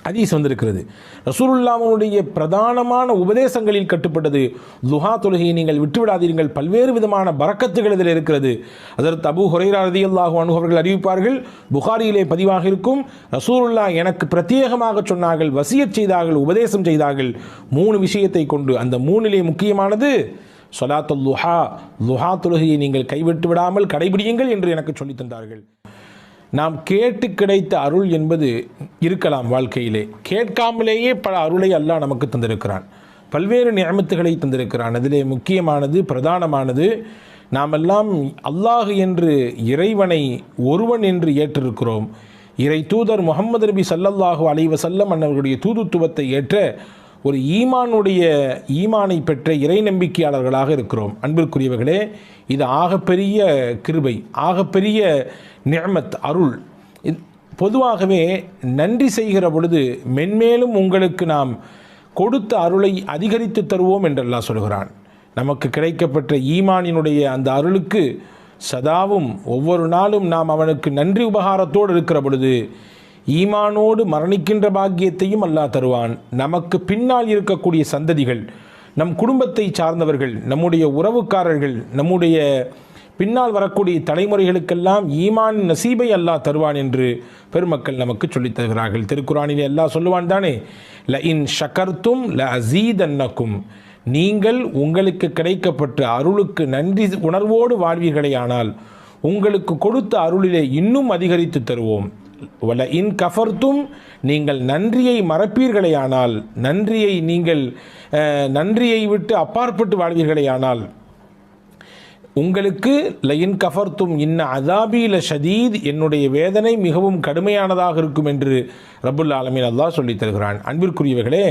ஹதீஸ் வந்திருக்கிறது. ரசூலுல்லாஹ்வுடைய பிரதானமான உபதேசங்களில் கட்டுப்பட்டது துஹா தொழுகையை நீங்கள் விட்டுவிடாதீர்கள், பல்வேறு விதமான பரக்கத்துகள் இதில் இருக்கிறது. ஹஜ்ரத் அபூ ஹுரைரா ரலியல்லாஹு அன்ஹு அவர்கள் அறிவிப்பார்கள், புகாரியிலே பதிவாக இருக்கும், ரசூலுல்லாஹ் எனக்கு பிரத்யேகமாக சொன்னார்கள், வசியத் செய்தார்கள், உபதேசம் செய்தார்கள் 3 விஷயத்தை கொண்டு. அந்த 3லே முக்கியமானது ஸலாத்துல் துஹா, துஹா தொழுகையை நீங்கள் கைவிட்டு விடாமல் கடைபிடியுங்கள் என்று எனக்கு சொல்லித் தந்தார்கள். நாம் கேட்டு கிடைத்த அருள் என்பது இருக்கலாம். வாழ்க்கையிலே கேட்காமலேயே பல அருளை அல்லாஹ் நமக்கு தந்திருக்கிறான், பல்வேறு நிஅமத்துகளை தந்திருக்கிறான். அதிலே முக்கியமானது, பிரதானமானது, நாமெல்லாம் அல்லாஹ் என்று இறைவனை ஒருவன் என்று ஏற்றிருக்கிறோம். இறை தூதர் முஹம்மது நபி ஸல்லல்லாஹு அலைஹி வஸல்லம் அவர்களுடைய தூதுத்துவத்தை ஏற்ற ஒரு ஈமானை பெற்ற இறை நம்பிக்கையாளர்களாக இருக்கிறோம். அன்பிற்குரியவர்களே, இது ஆகப்பெரிய கிருபை, ஆகப்பெரிய நிஅமத், அருள். பொதுவாகவே நன்றி செய்கிற பொழுது மென்மேலும் உங்களுக்கு நாம் கொடுத்த அருளை அதிகரித்து தருவோம் என்று அல்லாஹ் சொல்கிறான். நமக்கு கிடைக்கப்பெற்ற ஈமானினுடைய அந்த அருளுக்கு சதாவும் ஒவ்வொரு நாளும் நாம் அவனுக்கு நன்றி உபகாரத்தோடு இருக்கிற பொழுது ஈமானோடு மரணிக்கின்ற பாக்கியத்தையும் அல்லாஹ் தருவான். நமக்கு பின்னால் இருக்கக்கூடிய சந்ததிகள், நம் குடும்பத்தை சார்ந்தவர்கள், நம்முடைய உறவுக்காரர்கள், நம்முடைய பின்னால் வரக்கூடிய தலைமுறைகளுக்கெல்லாம் ஈமான் நசீபை அல்லாஹ் தருவான் என்று பெருமக்கள் நமக்கு சொல்லித் தருகிறார்கள். திருக்குரானிலே அல்லாஹ் சொல்லுவான் தானே, ல இன் ஷக்கர்த்தும் ல அஸீதன்னக்கும், நீங்கள் உங்களுக்கு கிடைக்கப்பட்ட அருளுக்கு நன்றி உணர்வோடு வாழ்வீர்களே ஆனால் உங்களுக்கு கொடுத்த அருளிலே இன்னும் அதிகரித்து தருவோம். வல இன் கஃபர்த்தும், நீங்கள் நன்றியை மறப்பீர்களே ஆனால், நன்றியை விட்டு அப்பாற்பட்டு வாழ்வீர்களே ஆனால் உங்களுக்கு லயின் கஃபர்த்தும் இன்ன அதாபி ல ஷதீத், என்னுடைய வேதனை மிகவும் கடுமையானதாக இருக்கும் என்று ரப்புல் ஆலமீன் அல்லாஹ் சொல்லித் தருகிறான். அன்பிற்குரியவர்களே,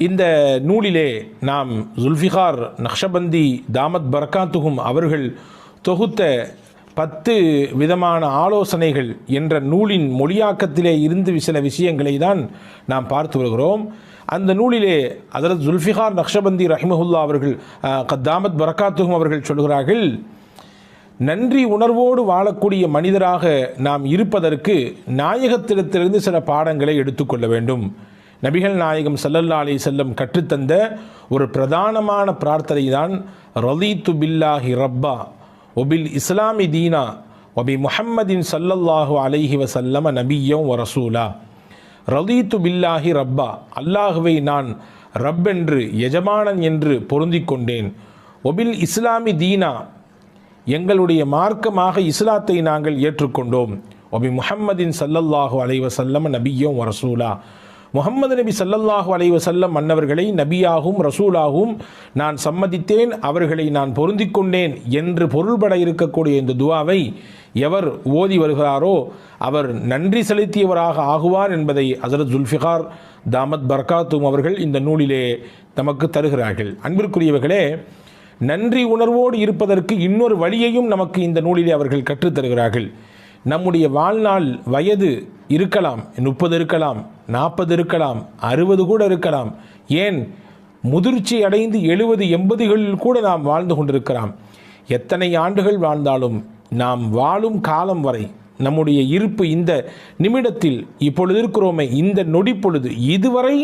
இந்த நூலிலே நாம் ஜுல்ஃபிகார் நக்ஷபந்தி தாமத் பரக்காத்துஹும் அவர்கள் தொகுத்த 10 விதமான ஆலோசனைகள் என்ற நூலின் மொழியாக்கத்திலே இருந்து சில விஷயங்களை தான் நாம் பார்த்து வருகிறோம். அந்த நூலிலே ஹஜ்ரத் ஜுல்ஃபிகார் நக்ஷபந்தி ரஹிமஹுல்லா அவர்கள், தாமத் பரக்காத்துஹும் அவர்கள் சொல்கிறார்கள், நன்றி உணர்வோடு வாழக்கூடிய மனிதராக நாம் இருப்பதற்கு நாயகத்திடத்திலிருந்து சில பாடங்களை எடுத்துக்கொள்ள வேண்டும். நபிகள் நாயகம் ஸல்லல்லாஹு அலைஹி வஸல்லம் கற்றுத்தந்த ஒரு பிரதானமான பிரார்த்தனை தான் ரலீத்து பில்லாஹி ரப்பா ஒபில் இஸ்லாமி தீனா ஒபி முஹம்மதின் ஸல்லல்லாஹு அலைஹி வஸல்லம் நபிய்யம் வ ரசூலா. ரலீத்து பில்லாஹி ரப்பா, அல்லாஹுவை நான் ரப் என்று, எஜமானன் என்று பொருந்திக் கொண்டேன். ஒபில் இஸ்லாமி தீனா, எங்களுடைய மார்க்கமாக இஸ்லாத்தை நாங்கள் ஏற்றுக்கொண்டோம். ஒபி முஹம்மதின் ஸல்லல்லாஹு அலைஹி வஸல்லம் நபிய்யம் வ ரசூலா, முஹம்மது நபி ஸல்லல்லாஹு அலைஹி வஸல்லம் மன்னவர்களை நபியாகவும் ரசூலாகவும் நான் சம்மதித்தேன், அவர்களை நான் பொருந்திக் கொண்டேன் என்று பொருள்பட இருக்கக்கூடிய இந்த துவாவை எவர் ஓதி வருகிறாரோ அவர் நன்றி செலுத்தியவராக ஆகுவார் என்பதை ஹஜ்ரத் ஜுல்ஃபிகார் தாமத் பரக்காத்தும் அவர்கள் இந்த நூலிலே நமக்கு தருகிறார்கள். அன்பிற்குரியவர்களே, நன்றி உணர்வோடு இருப்பதற்கு இன்னொரு வழியையும் நமக்கு இந்த நூலிலே அவர்கள் கற்றுத்தருகிறார்கள். நம்முடைய வாழ்நாள் வயது இருக்கலாம், 30 இருக்கலாம், 40 இருக்கலாம், 60 கூட இருக்கலாம், ஏன் முதிர்ச்சி அடைந்து 70, 80களில் கூட நாம் வாழ்ந்து கொண்டிருக்கலாம். எத்தனை ஆண்டுகள் வாழ்ந்தாலும் நாம் வாழும் காலம் வரை நம்முடைய இருப்பு இந்த நிமிடத்தில் இப்பொழுது இருக்கிறோமே, இந்த நொடி பொழுது இதுவரை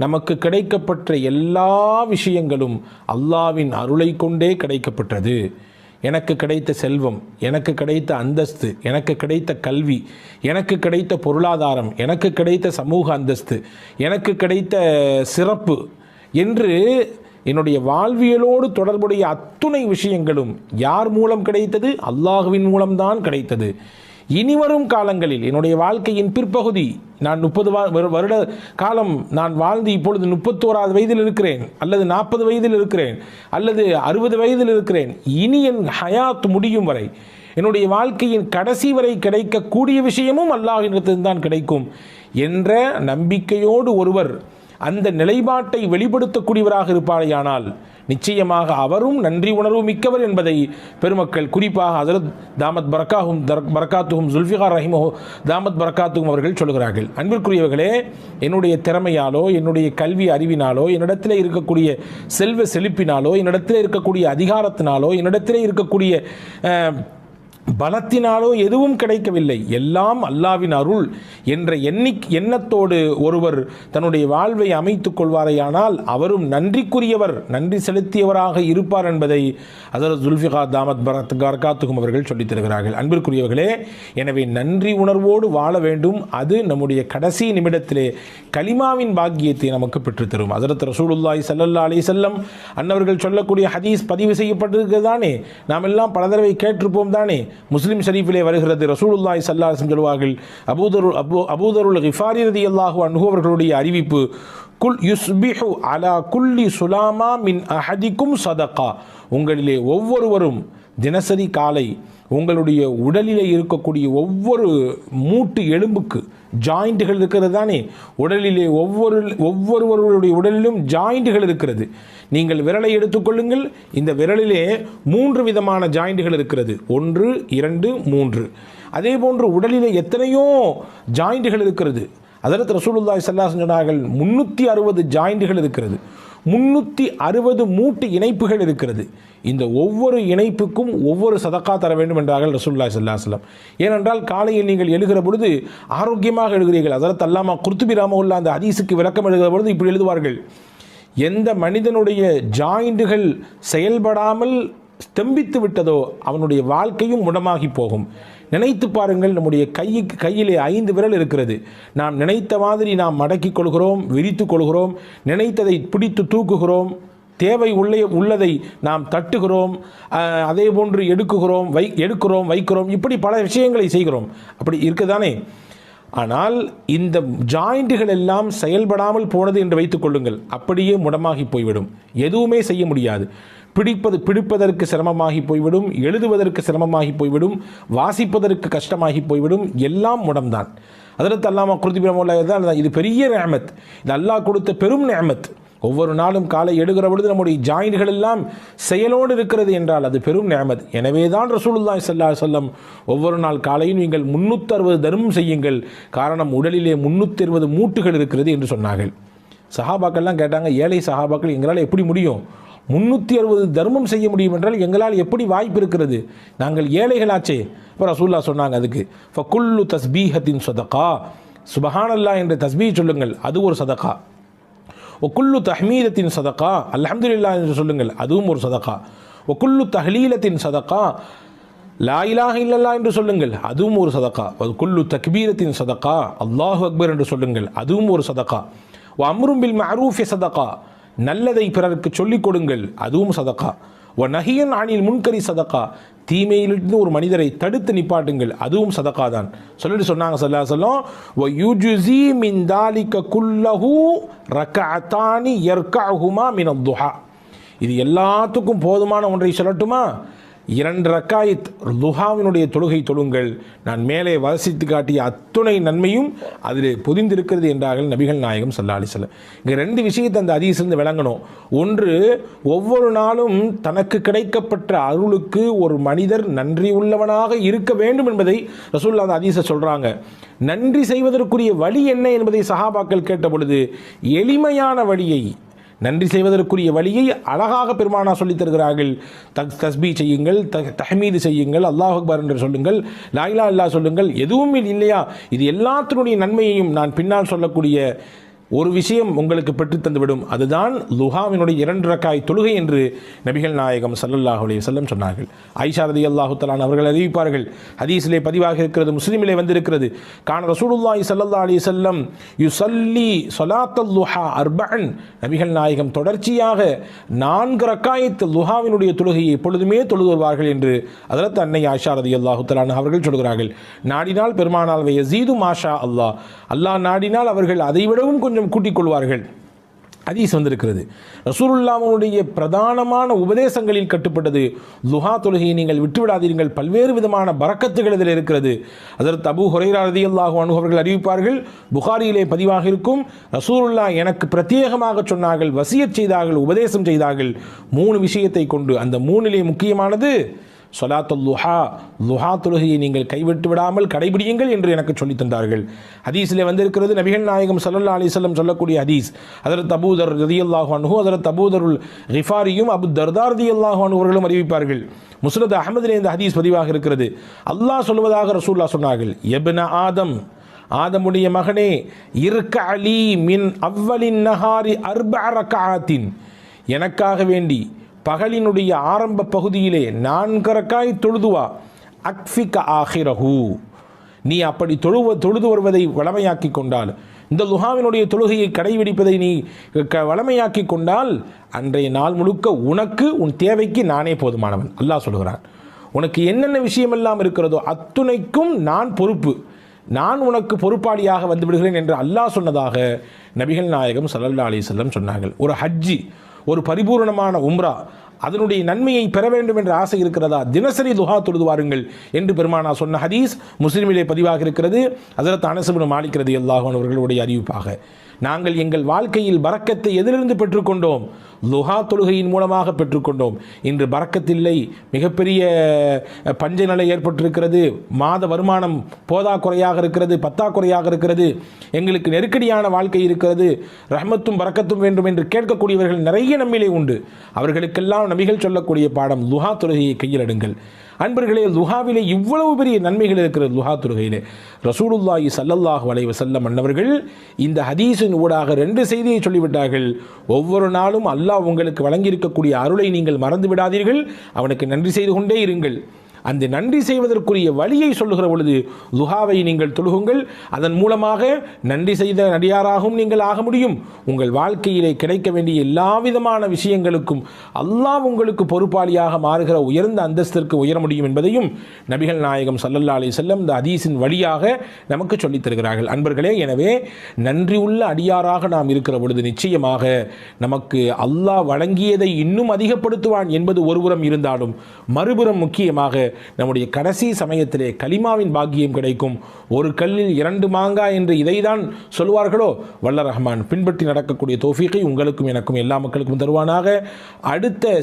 நமக்கு கிடைக்கப்பட்ட எல்லா விஷயங்களும் அல்லாஹ்வின் அருளை கொண்டே கிடைக்கப்பட்டது. எனக்கு கிடைத்த செல்வம், எனக்கு கிடைத்த அந்தஸ்து, எனக்கு கிடைத்த கல்வி, எனக்கு கிடைத்த பொருளாதாரம், எனக்கு கிடைத்த சமூக அந்தஸ்து, எனக்கு கிடைத்த சிறப்பு என்று என்னுடைய வாழ்வியலோடு தொடர்புடைய அத்துணை விஷயங்களும் யார் மூலம் கிடைத்தது? அல்லாஹுவின் மூலம்தான் கிடைத்தது. இனிவரும் காலங்களில் என்னுடைய வாழ்க்கையின் பிற்பகுதி, நான் 30 வருட காலம் நான் வாழ்ந்து இப்பொழுது 31வது வயதில் இருக்கிறேன், அல்லது 40 வயதில் இருக்கிறேன், அல்லது 60 வயதில் இருக்கிறேன். இனி என் ஹயாத் முடியும் வரை, என்னுடைய வாழ்க்கையின் கடைசி வரை கிடைக்கக்கூடிய விஷயமும் அல்லாஹ்விடத்தில்தான் கிடைக்கும் என்ற நம்பிக்கையோடு ஒருவர் அந்த நிலைப்பாட்டை வெளிப்படுத்தக்கூடியவராக இருப்பாரேயானால் நிச்சயமாக அவரும் நன்றி உணர்வு மிக்கவர் என்பதை பெருமக்கள், குறிப்பாக ஹஜ்ரத் தாமத் பரக்காத்துஹும் ஜுல்ஃபிகார் ரஹிமஹு தாமத் பரக்காத்துஹும் அவர்கள் சொல்கிறார்கள். அன்பிற்குரியவர்களே, என்னுடைய திறமையாலோ, என்னுடைய கல்வி அறிவினாலோ, என்னிடத்தில் இருக்கக்கூடிய செல்வ செழிப்பினாலோ, என்னிடத்தில் இருக்கக்கூடிய அதிகாரத்தினாலோ, என்னிடத்தில் இருக்கக்கூடிய பலத்தினாலோ எதுவும் கிடைக்கவில்லை, எல்லாம் அல்லாவின் அருள் என்ற எண்ணத்தோடு ஒருவர் தன்னுடைய வாழ்வை அமைத்துக் கொள்வாரையானால் அவரும் நன்றிக்குரியவர், நன்றி செலுத்தியவராக இருப்பார் என்பதை ஹஸரத் ஜுல்ஃபிகார் தாமத் பரகாத்துஹும் அவர்கள் சொல்லித் தருகிறார்கள். அன்பிற்குரியவர்களே, எனவே நன்றி உணர்வோடு வாழ வேண்டும். அது நம்முடைய கடைசி நிமிடத்திலே கலிமாவின் பாக்கியத்தை நமக்கு பெற்றுத்தரும். ஹஸரத் ரசூலுல்லாஹி ஸல்லல்லாஹு அலைஹி வஸல்லம் அன்னவர்கள் சொல்லக்கூடிய ஹதீஸ் பதிவு செய்யப்பட்டிருக்கிறது தானே, நாம் எல்லாம் பல தடவை கேட்டிருப்போம் தானே. முஸ்லிம் ஷரீஃபிலே வருகிறது, ரசூலுல்லாஹி ஸல்லல்லாஹு அலைஹி வஸல்லம் சொல்வார்கள், அபூதருல் கிஃபாரி ரலியல்லாஹு அன்ஹு அவர்களுடைய அறிவிப்பு, குல் யுஸ்பிஹு அலா குல்லி சுலாமா மின் அஹதிக்கும் சதகா. உங்களிலே ஒவ்வொருவரும் தினசரி காலை உங்களுடைய உடலிலே இருக்கக்கூடிய ஒவ்வொரு மூட்டு எலும்புக்கு ஜாயிண்ட்டுகள் இருக்கிறது தானே, உடலிலே ஒவ்வொருவருடைய உடலிலும் ஜாயிண்ட்டுகள் இருக்கிறது. நீங்கள் விரலை எடுத்துக்கொள்ளுங்கள், இந்த விரலிலே 3 விதமான ஜாயிண்ட்டுகள் இருக்கிறது, 1, 2, 3. அதே போன்று உடலிலே எத்தனையோ ஜாயிண்ட்டுகள் இருக்கிறது. ஹஸரத் ரசூலுல்லாஹி ஸல்லல்லாஹு அலைஹி வஸல்லம் சொன்னார்கள், 360 ஜாயிண்ட்டுகள் இருக்கிறது, 360 மூட்டு இணைப்புகள் இருக்கிறது. இந்த ஒவ்வொரு இணைப்புக்கும் ஒவ்வொரு சதக்கா தர வேண்டும் என்றார்கள் ரசூலுல்லாஹி ஸல்லல்லாஹு அலைஹி வஸல்லம். ஏனென்றால் காலையில் நீங்கள் எழுகிற பொழுது ஆரோக்கியமாக எழுகிறீர்கள். ஹஸரத் அல்லாமா குர்துபி ரஹ்மத்துல்லாஹி அந்த ஹதீஸுக்கு விளக்கம் எழுதுகிற பொழுது இப்படி எழுதுவார்கள், எந்த மனிதனுடைய ஜாயிண்டுகள் செயல்படாமல் ஸ்தம்பித்து விட்டதோ அவனுடைய வாழ்க்கையும் முடமாகி போகும். நினைத்து பாருங்கள், நம்முடைய கையிலே 5 விரல் இருக்கிறது. நாம் நினைத்த மாதிரி நாம் மடக்கிக் கொள்கிறோம், விரித்து கொள்கிறோம், நினைத்ததை பிடித்து தூக்குகிறோம், தேவை உள்ளதை நாம் தட்டுகிறோம், அதே போன்று எடுக்கிறோம் வைக்கிறோம், இப்படி பல விஷயங்களை செய்கிறோம். அப்படி இருக்குதானே. ஆனால் இந்த ஜாயிண்ட்டுகள் எல்லாம் செயல்படாமல் போனது என்று வைத்துக் கொள்ளுங்கள், அப்படியே முடமாகி போய்விடும், எதுவுமே செய்ய முடியாது. பிடிப்பதற்கு சிரமமாகி போய்விடும், எழுதுவதற்கு சிரமமாகி போய்விடும், வாசிப்பதற்கு கஷ்டமாகி போய்விடும், எல்லாம் முடம்தான். ஹஸரத் அல்லாமா குர்துபி ரஹ்மத்துல்லாஹி இது பெரிய நிஅமத், இது அல்லாஹ் கொடுத்த பெரும் நிஅமத். ஒவ்வொரு நாளும் காலை எடுக்கிற பொழுது நம்முடைய ஜாயின்கள் எல்லாம் செயலோடு இருக்கிறது என்றால் அது பெரும் நிஅமத். எனவே தான் ரசூலுல்லாஹி ஸல்லல்லாஹு அலைஹி வஸல்லம் ஒவ்வொரு நாள் காலையும் நீங்கள் 360 தர்மம் செய்யுங்கள், காரணம் உடலிலே 360 மூட்டுகள் இருக்கிறது என்று சொன்னார்கள். சஹாபாக்கள்லாம் கேட்டாங்க, ஏழை சஹாபாக்கள் எங்களால் எப்படி முடியும், 360 தர்மம் செய்ய முடியும் என்றால் எங்களால் எப்படி வாய்ப்பு இருக்கிறது, நாங்கள் ஏழைகளாச்சே. இப்போ ரசூலுல்லாஹ் சொன்னாங்க, அதுக்கு ஃபகுல்லு தஸ்பீஹத்தின் சதகா, சுபஹானல்லாஹ் என்ற தஸ்பீஹ் சொல்லுங்கள், அது ஒரு சதகா. ஒக்குல்லு தஹ்மீதத்தின் சதகா, அல்ஹம்துலில்லாஹ் என்று சொல்லுங்கள், அதுவும் ஒரு சதகா. ஒக்குல்லு தஹ்லீலத்தின் சதகா, லா இலாஹ இல்லல்லாஹ் என்று சொல்லுங்கள், அதுவும் ஒரு சதகா. ஒக்குல்லு தக்பீரத்தின் சதகா, அல்லாஹு அக்பர் என்று சொல்லுங்கள், அதுவும் ஒரு சதகா. அம்ரும் பில் மஅரூஃபி சதகா, நல்லதை பிறருக்கு சொல்லிக் கொடுங்கள், அதுவும் சதகா. நஹியன் அனில் முன்கரி சதகா, தீமையிலிருந்து ஒரு மனிதரை தடுத்து நிப்பாட்டுங்கள், அதுவும் சதகா தான். சொல்லிட்டு சொன்னாங்க ஸல்லல்லாஹு அலைஹி வஸல்லம், வயுஜ்ஸி மின் தாலிக குல்லஹு ரக்அத்தானி யர்கஉஹுமா மின் அத்-துஹா. இது எல்லாத்துக்கும் போதுமான ஒன்றை சொல்லட்டுமா, 2 ரக்காயத் துஹாவினுடைய தொழுகை தொழுங்கள், நான் மேலே வசித்து காட்டிய அத்துணை நன்மையும் அதில் பொதிந்திருக்கிறது என்றார்கள் நபிகள் நாயகம் ஸல்லல்லாஹு அலைஹி வஸல்லம். இங்கே 2 விஷயத்தை அந்த ஹதீஸிலிருந்து விளங்கணும். ஒன்று, ஒவ்வொரு நாளும் தனக்கு கிடைக்கப்பட்ட அருளுக்கு ஒரு மனிதர் நன்றி உள்ளவனாக இருக்க வேண்டும் என்பதை ரசூலுல்லாஹ் அந்த ஹதீஸை சொல்கிறாங்க. நன்றி செய்வதற்குரிய வழி என்ன என்பதை சஹாபாக்கள் கேட்ட பொழுது எளிமையான வழியை, நன்றி செய்வதற்குரிய வழியை அழகாக பெருமானா சொல்லித் தருகிறார்கள். தஸ்பீ செய்யுங்கள், தஹ்மீது செய்யுங்கள், அல்லாஹ் அக்பர் என்று சொல்லுங்கள், லா இலாஹ இல்லல்லாஹ் சொல்லுங்கள், எதுவும் இல்லையா, இது எல்லாத்தினுடைய நன்மையையும் நான் பின்னால் சொல்லக்கூடிய ஒரு விஷயம் உங்களுக்கு பெற்று தந்துவிடும், அதுதான் லுஹாவினுடைய 2 ரக்காய் தொழுகை என்று நபிகள் நாயகம் ஸல்லல்லாஹு அலைஹி வஸல்லம் சொன்னார்கள். ஆயிஷா ரலியல்லாஹு தஆலா அவர்கள் அறிவிப்பார்கள், ஹதீஸிலே பதிவாக இருக்கிறது, முஸ்லிமிலே வந்திருக்கிறது, கான ரசூலுல்லாஹி ஸல்லல்லாஹு அலைஹி வஸல்லம் யுஸல்லி ஸலாத்தல் லுஹா அர்பஅன், நபிகள் நாயகம் தொடர்ச்சியாக 4 ரக்காயத் லுஹாவினுடைய தொழுகையை எப்பொழுதுமே தொழுது வருவார்கள் என்று ஹஜ்ரத் அன்னை ஆயிஷா ரலியல்லாஹு தஆலா அவர்கள் சொல்கிறார்கள். நாடினால் பெருமானால் யஸீது மாஷா அல்லாஹ், அல்லாஹ் நாடினால் அவர்கள் அதைவிடவும் கொஞ்சம் கூட்டிக் கொள்வார்கள். ஹதீஸ் வந்திருக்கிறது. ரசூலுல்லாஹ்வுடைய பிரதானமான உபதேசங்களில் கட்டுப்பட்டது லுஹா தொழுகையை நீங்கள் விட்டுவிடாதீர்கள், பல்வேறு விதமான பரக்கத்துகள் இதில் இருக்கிறது. ஹஜ்ரத் அபூ ஹுரைரா ரலியல்லாஹு அன்ஹு அவர்கள் அறிவிப்பார்கள், புகாரியிலே பதிவாக இருக்கும், ரசூலுல்லாஹ் எனக்கு பிரத்யேகமாக சொன்னார்கள், வசியத் செய்தார்கள், உபதேசம் செய்தார்கள் 3 விஷயத்தை கொண்டு. அந்த 3லே முக்கியமானது சொலாத்துல் லுஹா, லுஹா தொழுகையை நீங்கள் கைவிட்டு விடாமல் கடைபிடியுங்கள் என்று எனக்கு சொல்லித் தந்தார்கள். ஹதீஸிலே வந்திருக்கிறது, நபிகள் நாயகம் ஸல்லல்லாஹு அலைஹி வஸல்லம் சொல்லக்கூடிய ஹதீஸ். ஹஜ்ரத் அபூதர் ரலியல்லாஹு அன்ஹு, ஹஜ்ரத் அபூதருல் கிஃபாரியும் அபு தர்தா ரலியல்லாஹு அன்ஹு அவர்களும் அறிவிப்பார்கள். முஸ்னத் அஹ்மதிலே இந்த ஹதீஸ் பதிவாக இருக்கிறது. அல்லாஹ் சொல்வதாக ரசூலுல்லாஹ் சொன்னார்கள், இப்ன ஆதம், ஆதமுடைய மகனே, இர்க அலி மின் அவ்வலின் நஹாரி அர்பஅ ரக்அத்தின், எனக்காக வேண்டி பகலினுடைய ஆரம்ப பகுதியிலே 4 ரக்காய் தொழுதுவா, அக்ஃபிக ஆஹிரஹு, நீ அப்படி தொழுது வருவதை வளமையாக்கி கொண்டால், இந்த லுஹாவினுடைய தொழுகையை கடைபிடிப்பதை நீ வளமையாக்கி கொண்டால், அன்றைய நாள் முழுக்க உனக்கு உன் தேவைக்கு நானே போதுமானவன். அல்லாஹ் சொல்கிறான், உனக்கு என்னென்ன விஷயமெல்லாம் இருக்கிறதோ அத்துணைக்கும் நான் பொறுப்பு, நான் உனக்கு பொறுப்பாளியாக வந்து விடுகிறேன் என்று அல்லாஹ் சொன்னதாக நபிகள் நாயகம் ஸல்லல்லாஹு அலைஹி வஸல்லம் சொன்னார்கள். ஒரு ஹஜ்ஜி, ஒரு பரிபூர்ணமான உம்ரா, அதனுடைய நன்மையை பெற வேண்டும் என்ற ஆசை இருக்கிறதா, தினசரி துஹா தொழுது வாருங்கள் என்று பெருமானா சொன்ன ஹதீஸ் முஸ்லிமிலே பதிவாக இருக்கிறது. ஹஜ்ரத் அனஸ் இப்னு மாலிக் ரலியல்லாஹு அன்ஹு அவர்களுடைய அறிவிப்பாக, நாங்கள் எங்கள் வாழ்க்கையில் பரக்கத்தை எதிலிருந்து பெற்றுக்கொண்டோம்? லுஹா தொழுகையின் மூலமாக பெற்றுக்கொண்டோம். இன்று பரக்கத்தில்லை, மிகப்பெரிய பஞ்ச நிலை ஏற்பட்டிருக்கிறது, மாத வருமானம் போதாக்குறையாக இருக்கிறது, பத்தாக்குறையாக இருக்கிறது, எங்களுக்கு நெருக்கடியான வாழ்க்கை இருக்கிறது, ரஹ்மத்தும் பரக்கத்தும் வேண்டும் என்று கேட்கக்கூடியவர்கள் நிறைய நம்மிலே உண்டு. அவர்களுக்கெல்லாம் நபிகள் சொல்லக்கூடிய பாடம், லுஹா தொழுகையை கையில் எடுங்கள். அன்பர்களே, லுஹாவிலே இவ்வளவு பெரிய நன்மைகள் இருக்கிறது. லுஹா தொழுகையிலே ரசூலுல்லாஹி ஸல்லல்லாஹு அலைஹி வஸல்லம் அன்னவர்கள் இந்த ஹதீஸின் ஊடாக 2 செய்தியை சொல்லிவிட்டார்கள். ஒவ்வொரு நாளும் அல்லாஹ் உங்களுக்கு வழங்கியிருக்கக்கூடிய அருளை நீங்கள் மறந்து விடாதீர்கள், அவனுக்கு நன்றி செய்து கொண்டே இருங்கள். அந்த நன்றி செய்வதற்குரிய வழியை சொல்லுகிற பொழுது லுஹாவை நீங்கள் தொழுகுங்கள். அதன் மூலமாக நன்றி செய்த நடிகாராகவும் நீங்கள் ஆக முடியும். உங்கள் வாழ்க்கையிலே கிடைக்க வேண்டிய எல்லா விதமான விஷயங்களுக்கும் அல்லாஹ் உங்களுக்கு பொறுப்பாளியாக மாறுகிற உயர்ந்த அந்தஸ்திற்கு உயர முடியும் என்பதையும் நபிகள் நாயகம் ஸல்லல்லாஹு அலைஹி வஸல்லம் இந்த ஹதீஸின் வழியாக நமக்கு சொல்லித் தருகிறார்கள். அன்பர்களே, எனவே நன்றி உள்ள அடியாராக நாம் இருக்கிற பொழுது நிச்சயமாக நமக்கு அல்லாஹ் வழங்கியதை இன்னும் அதிகப்படுத்துவான் என்பது ஒருபுறம் இருந்தாலும், மறுபுறம் முக்கியமாக நம்முடைய கடைசி சமயத்திலே கலிமாவின் பாக்கியம் கிடைக்கும். ஒரு கல்லில் 2 மாங்காய் என்று இதைதான் சொல்வார்களோ, வல்ல ரஹ்மான் பின்பற்றி நடக்கக்கூடிய தௌஃபீகை உங்களுக்கும் எனக்கும் எல்லா மக்களுக்கும் தருவானாக. அடுத்த